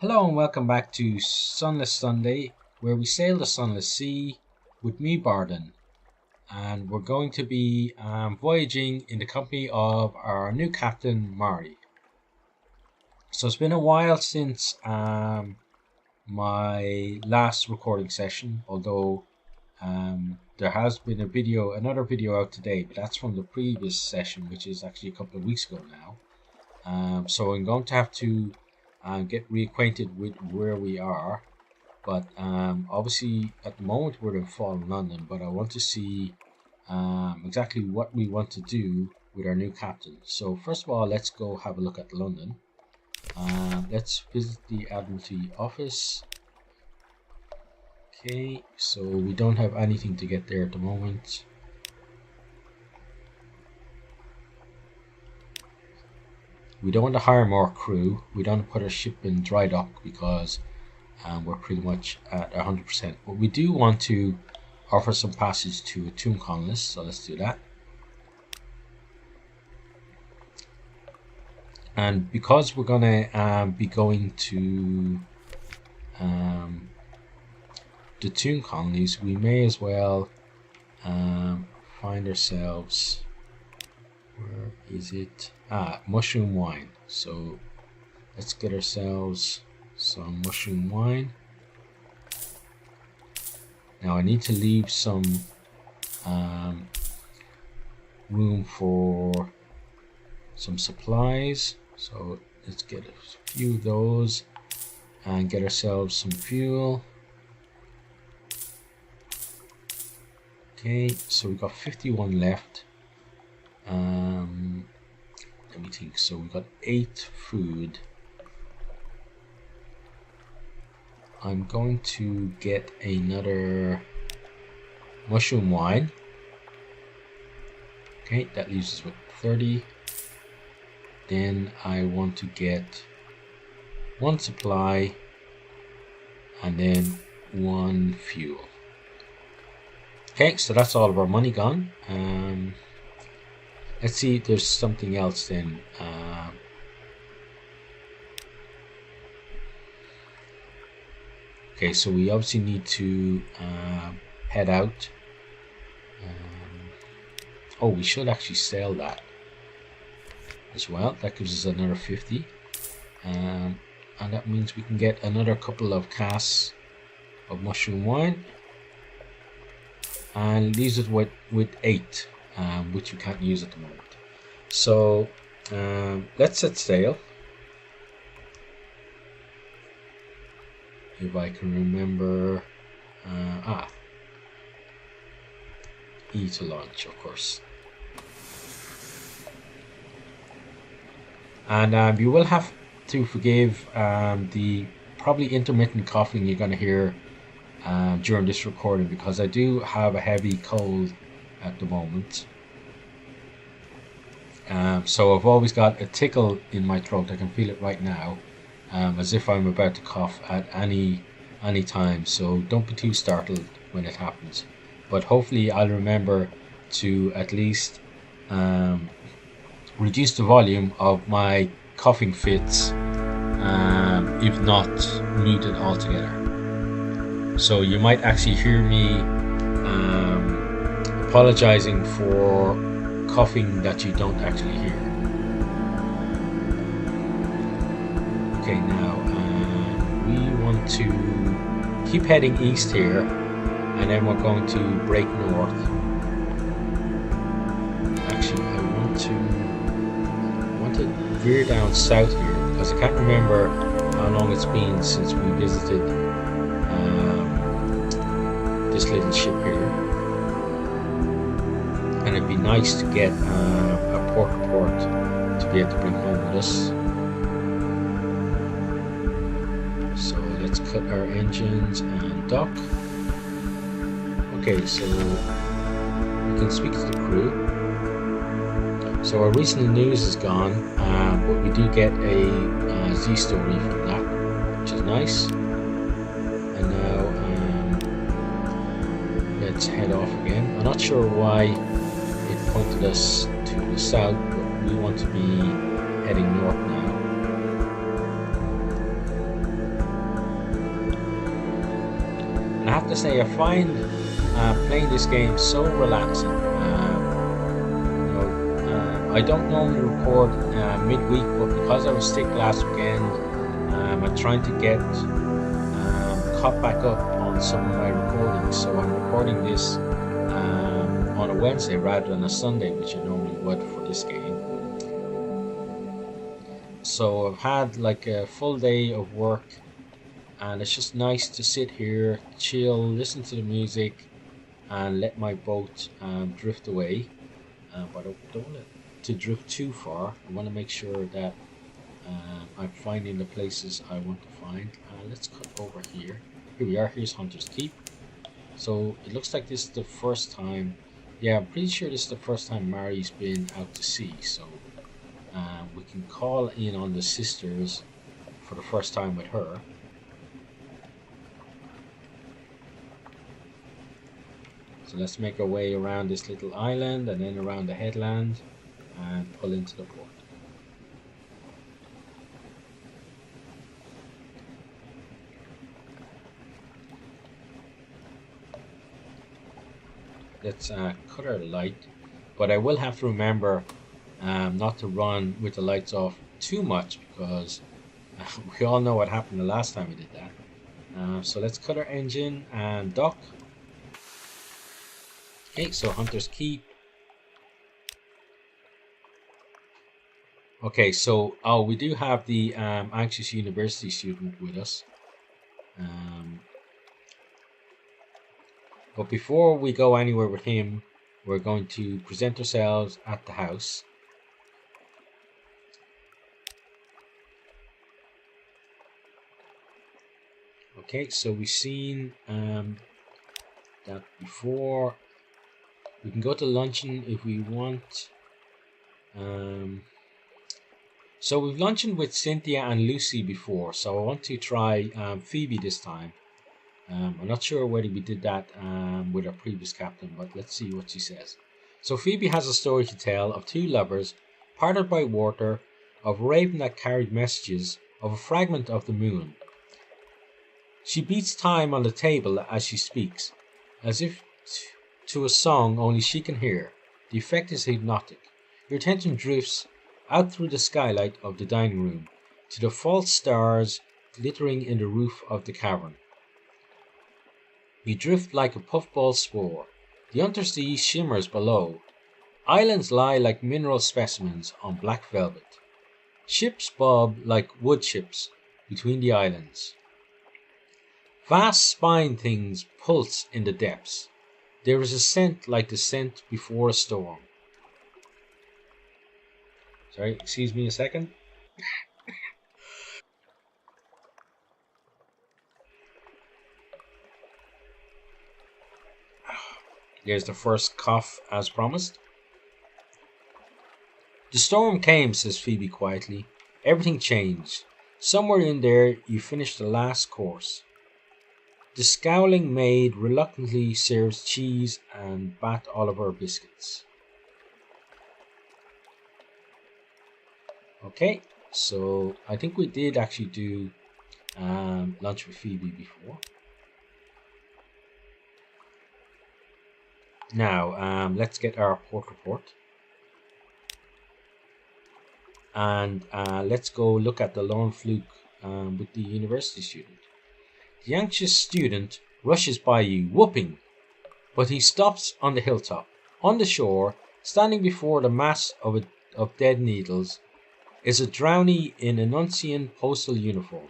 Hello and welcome back to Sunless Sunday, where we sail the Sunless Sea with me, Bardon, and we're going to be voyaging in the company of our new captain, Mari. So it's been a while since my last recording session, although there has been another video out today, but that's from the previous session, which is actually a couple of weeks ago now. So I'm going to have to get reacquainted with where we are, but obviously at the moment we're in fall London, but I want to see exactly what we want to do with our new captain. So first of all, let's go have a look at London. Let's visit the Admiralty office. Okay, so we don't have anything to get there at the moment. We don't want to hire more crew. We don't want to put our ship in dry dock because we're pretty much at 100%. But we do want to offer some passage to a tomb colonist, so let's do that. And because we're going to be going to the tomb colonies, we may as well find ourselves... Where is it? Mushroom wine. So let's get ourselves some mushroom wine. Now I need to leave some room for some supplies. So let's get a few of those and get ourselves some fuel. Okay, so we've got 51 left. Let me think. So we've got 8 food. I'm going to get another mushroom wine. Okay, that leaves us with 30. Then I want to get 1 supply and then 1 fuel. Okay, so that's all of our money gone. Let's see if there's something else then. Okay, so we obviously need to head out. Oh, we should actually sell that as well. That gives us another 50. And that means we can get another couple of casks of mushroom wine. And leaves us with 8. Which we can't use at the moment. So let's set sail. If I can remember, E to launch, of course. And you will have to forgive the probably intermittent coughing you're going to hear during this recording, because I do have a heavy cold at the moment. So I've always got a tickle in my throat. I can feel it right now, as if I'm about to cough at any time. So don't be too startled when it happens. But hopefully I'll remember to at least reduce the volume of my coughing fits, if not mute it altogether. So you might actually hear me apologizing for coughing that you don't actually hear. Okay, now we want to keep heading east here, and then we're going to break north. Actually, I want to veer down south here, because I can't remember how long it's been since we visited this little ship here. And it'd be nice to get a port report to be able to bring home with us. So let's cut our engines and dock. Okay, so we can speak to the crew. So our recent news is gone, but we do get a Z story from that, which is nice. And now let's head off again. I'm not sure why pointed us to the south, but we want to be heading north now. to say I find playing this game so relaxing. I don't normally record midweek, but because I was sick last weekend, I'm trying to get caught back up on some of my recordings. So I'm recording this on a Wednesday rather than a Sunday, which I normally would for this game. So I've had like a full day of work, and it's just nice to sit here, chill, listen to the music, and let my boat drift away. But I don't want it to drift too far. I want to make sure that I'm finding the places I want to find. Let's cut over here. Here we are. Here's Hunter's Keep. So it looks like this is the first time. Yeah, I'm pretty sure this is the first time Mari's been out to sea. So we can call in on the sisters for the first time with her. So let's make our way around this little island and then around the headland and pull into the port. Let's cut our light, but I will have to remember not to run with the lights off too much, because we all know what happened the last time we did that. So let's cut our engine and dock. Okay, so Hunter's Keep. Okay, so we do have the anxious university student with us. But before we go anywhere with him, we're going to present ourselves at the house. Okay, so we've seen that before. We can go to luncheon if we want. So we've luncheoned with Cynthia and Lucy before, so I want to try Phoebe this time. I'm not sure whether we did that with our previous captain, but let's see what she says. So Phoebe has a story to tell of two lovers parted by water, of a raven that carried messages, of a fragment of the moon. She beats time on the table as she speaks, as if to a song only she can hear. The effect is hypnotic. Your attention drifts out through the skylight of the dining room to the false stars glittering in the roof of the cavern. You drift like a puffball spore. The undersea shimmers below. Islands lie like mineral specimens on black velvet. Ships bob like wood chips between the islands. Vast spine things pulse in the depths. There is a scent like the scent before a storm. Sorry, excuse me a second. There's the first cough as promised. The storm came, says Phoebe quietly. Everything changed. Somewhere in there you finished the last course. The scowling maid reluctantly serves cheese and Bat Oliver biscuits. Okay, so I think we did actually do lunch with Phoebe before. Now, let's get our port report. And let's go look at the lone fluke with the university student. The anxious student rushes by you, whooping, but he stops on the hilltop. On the shore, standing before the mass of dead needles, is a drownie in a Nuncian postal uniform.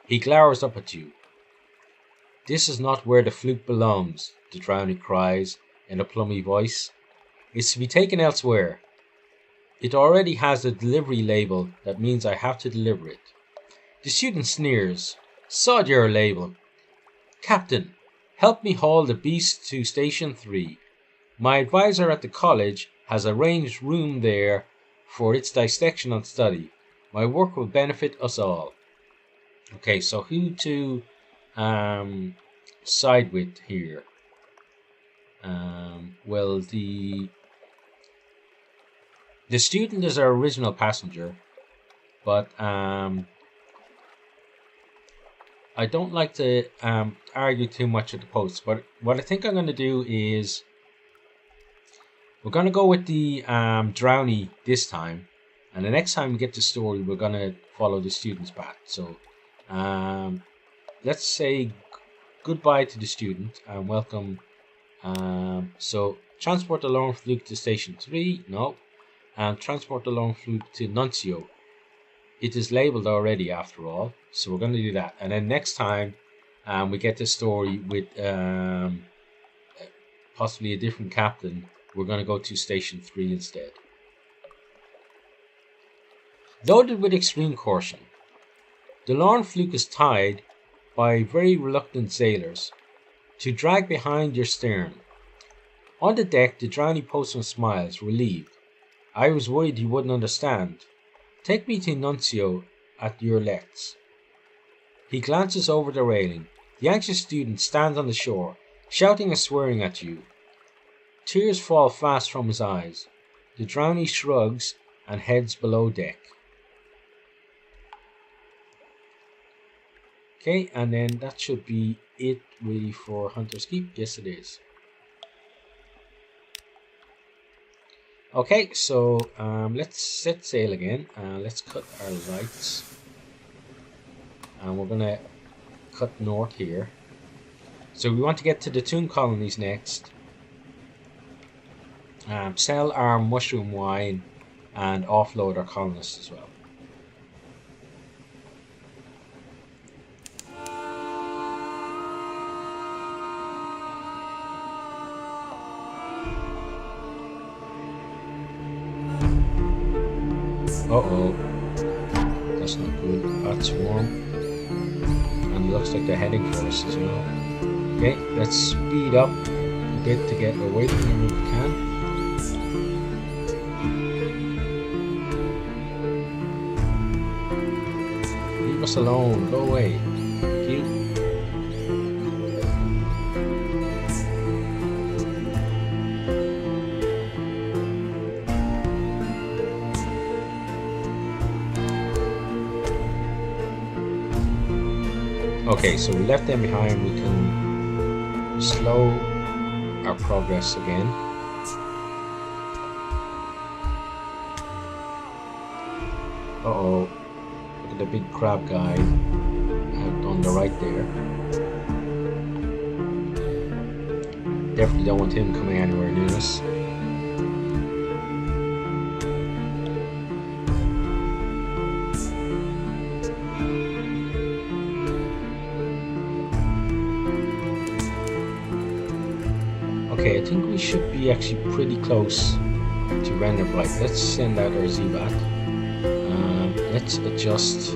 He glowers up at you. This is not where the fluke belongs, the drownie cries in a plummy voice. It's to be taken elsewhere. It already has a delivery label that means I have to deliver it. The student sneers. Sod your label. Captain, help me haul the beast to Station 3. My advisor at the college has arranged room there for its dissection and study. My work will benefit us all. Okay, so who to side with here? Well, the student is our original passenger, but I don't like to argue too much with the posts, but what I think I'm going to do is we're going to go with the Drowny this time, and the next time we get the story, we're going to follow the student's path. So let's say goodbye to the student and welcome. So transport the lone fluke to station 3. No. Transport the lone fluke to Nuncio. It is labelled already after all, so we're going to do that. And then next time we get the story with possibly a different captain, we're going to go to station 3 instead. Loaded with extreme caution, the lone fluke is tied by very reluctant sailors to drag behind your stern. On the deck, the drowny postman smiles, relieved. I was worried he wouldn't understand. Take me to Nuncio at your lets. He glances over the railing. The anxious student stands on the shore, shouting and swearing at you. Tears fall fast from his eyes. The drowny shrugs and heads below deck. Okay, and then that should be it really for Hunter's Keep. Yes, it is. Okay, so let's set sail again. Let's cut our lights. And we're going to cut north here. So we want to get to the Toon colonies next. Sell our mushroom wine and offload our colonists as well. Uh-oh. That's not good. That's warm. And it looks like they're heading for us as well. Okay, let's speed up a bit to get away from them if we can. Leave us alone. Go away. Thank you. Okay, so we left them behind. We can slow our progress again. Uh-oh. Look at the big crab guy out on the right there. Definitely don't want him coming anywhere near us. Okay, I think we should be actually pretty close to render bright. Let's send out our Z-Bat. Let's adjust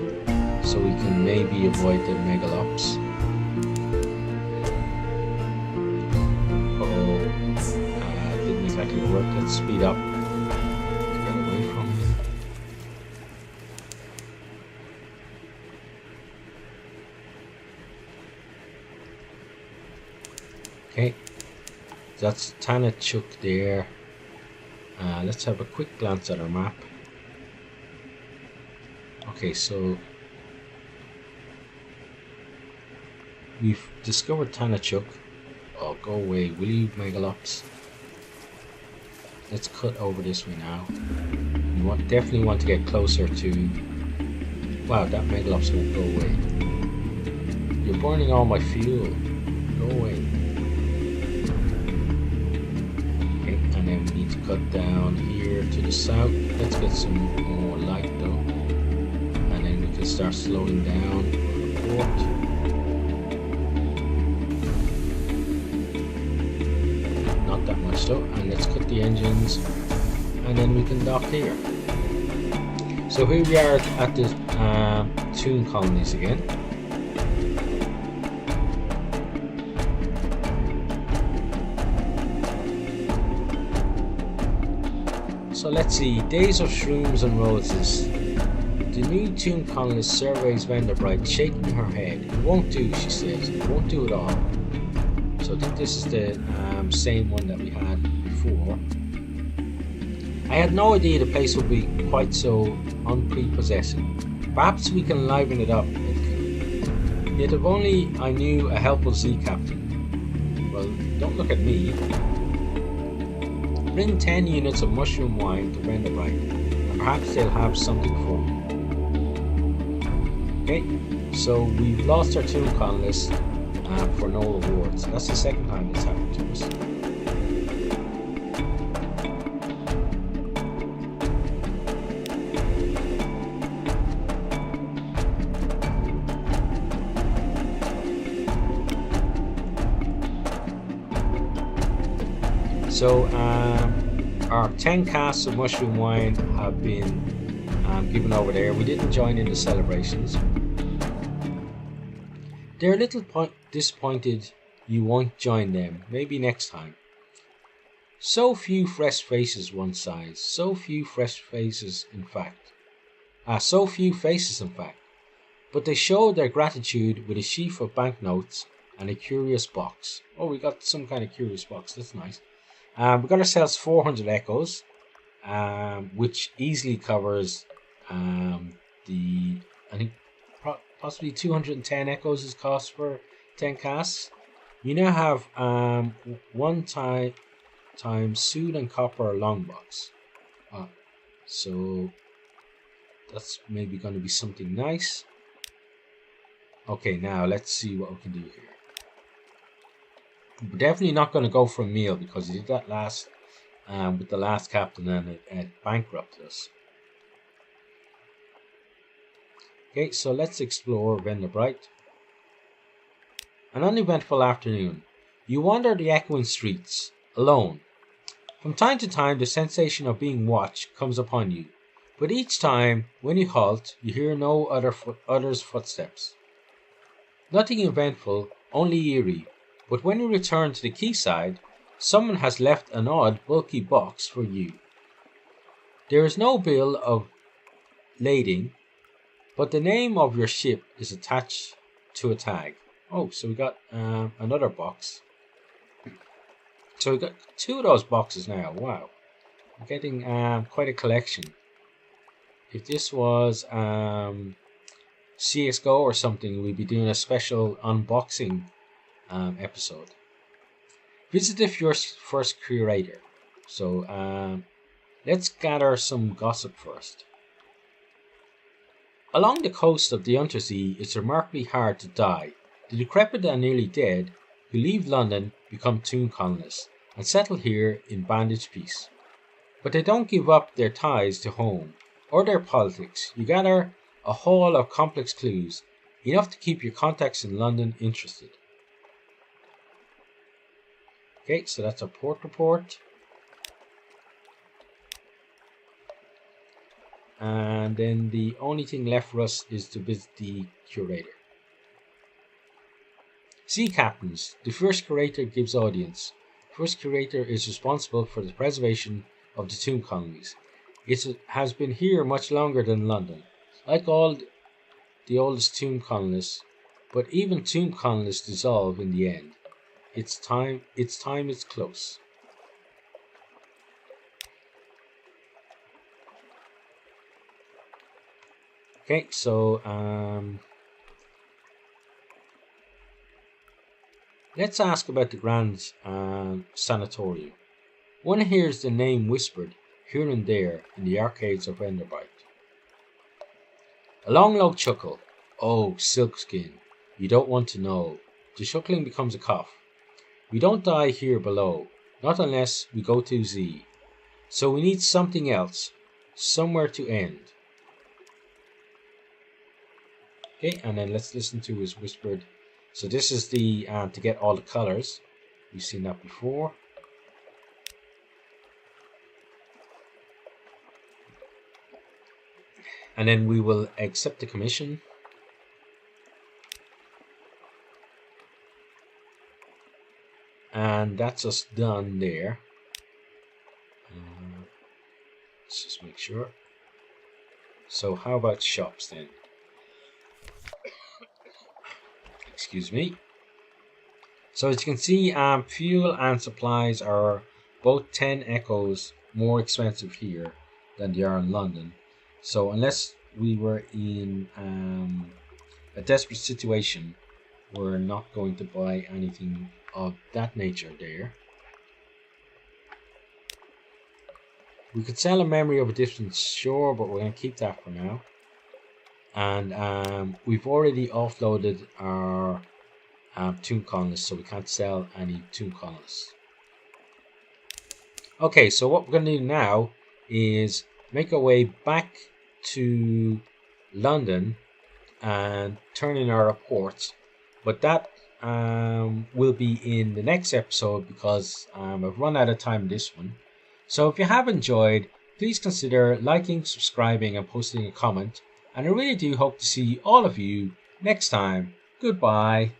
so we can maybe avoid the megalops. Uh-oh, didn't exactly work. Let's speed up to get away from him. Okay. That's Tanachuk there. Let's have a quick glance at our map. Okay, so we've discovered Tanachuk. Oh, go away, will you, Megalops? Let's cut over this way now. We definitely want to get closer to... Wow, that Megalops won't go away. You're burning all my fuel. Go away. And then we need to cut down here to the south. Let's get some more light though, and then we can start slowing down for the port. Not that much though. And let's cut the engines, and then we can dock here. So here we are at the Toon colonies again. So let's see, Days of Shrooms and Roses. The new Toon colonist surveys Vanderbright, shaking her head. It won't do, she says. It won't do at all. So I think this is the same one that we had before. I had no idea the place would be quite so unprepossessing. Perhaps we can liven it up. Yet if only I knew a helpful sea captain. Well, don't look at me. Bring 10 units of mushroom wine to Venderbight, and perhaps they'll have something for me. Okay, so we've lost our tomb colonist for no rewards. That's the second time it's happened to us. So our 10 casks of mushroom wine have been given over there. We didn't join in the celebrations. They're a little disappointed you won't join them. Maybe next time. So few fresh faces, one sighs. So few faces, in fact. But they show their gratitude with a sheaf of banknotes and a curious box. Oh, we got some kind of curious box. That's nice. We got ourselves 400 echoes, which easily covers I think possibly 210 echoes is cost for 10 casts. You now have 1 times soot and copper long box. So that's maybe going to be something nice. Okay, now let's see what we can do here. We're definitely not going to go for a meal because we did that last with the last captain and it bankrupted us. Okay, so let's explore Venderbight. An uneventful afternoon. You wander the echoing streets, alone. From time to time the sensation of being watched comes upon you, but each time, when you halt, you hear no other's footsteps. Nothing eventful, only eerie, but when you return to the quayside, someone has left an odd, bulky box for you. There is no bill of lading, but the name of your ship is attached to a tag. Oh, so we got another box. So we got 2 of those boxes now. Wow, I'm getting quite a collection. If this was CSGO or something, we'd be doing a special unboxing episode. Visit the first curator. So let's gather some gossip first. Along the coast of the Untersea, it's remarkably hard to die. The decrepit and nearly dead who leave London become tomb colonists and settle here in bandaged peace. But they don't give up their ties to home or their politics. You gather a haul of complex clues, enough to keep your contacts in London interested. Okay, so that's a port report. And then the only thing left for us is to visit the curator. Sea captains. The first curator gives audience. The first curator is responsible for the preservation of the tomb colonies. It has been here much longer than London. Like all the oldest tomb colonists, but even tomb colonists dissolve in the end. Its time is close. Okay, so let's ask about the Grand Sanatorium. One hears the name whispered here and there in the arcades of Venderbight. A long low chuckle. Oh, silkskin, you don't want to know. The chuckling becomes a cough. We don't die here below, not unless we go to Z. So we need something else, somewhere to end. Okay, and then let's listen to his whispered. So this is the to get all the colors. We've seen that before. And then we will accept the commission. And that's us done there. Let's just make sure. So how about shops then? Excuse me. So as you can see, fuel and supplies are both 10 echoes more expensive here than they are in London. So unless we were in a a desperate situation, we're not going to buy anything of that nature there. We could sell a memory of a distant shore, but we're going to keep that for now. And we've already offloaded our tomb colonists, so we can't sell any tomb colonists. Okay, so what we're going to do now is make our way back to London and turn in our reports, but that will be in the next episode because I've run out of time in this one. So if you have enjoyed, please consider liking, subscribing and posting a comment, and I really do hope to see all of you next time. Goodbye.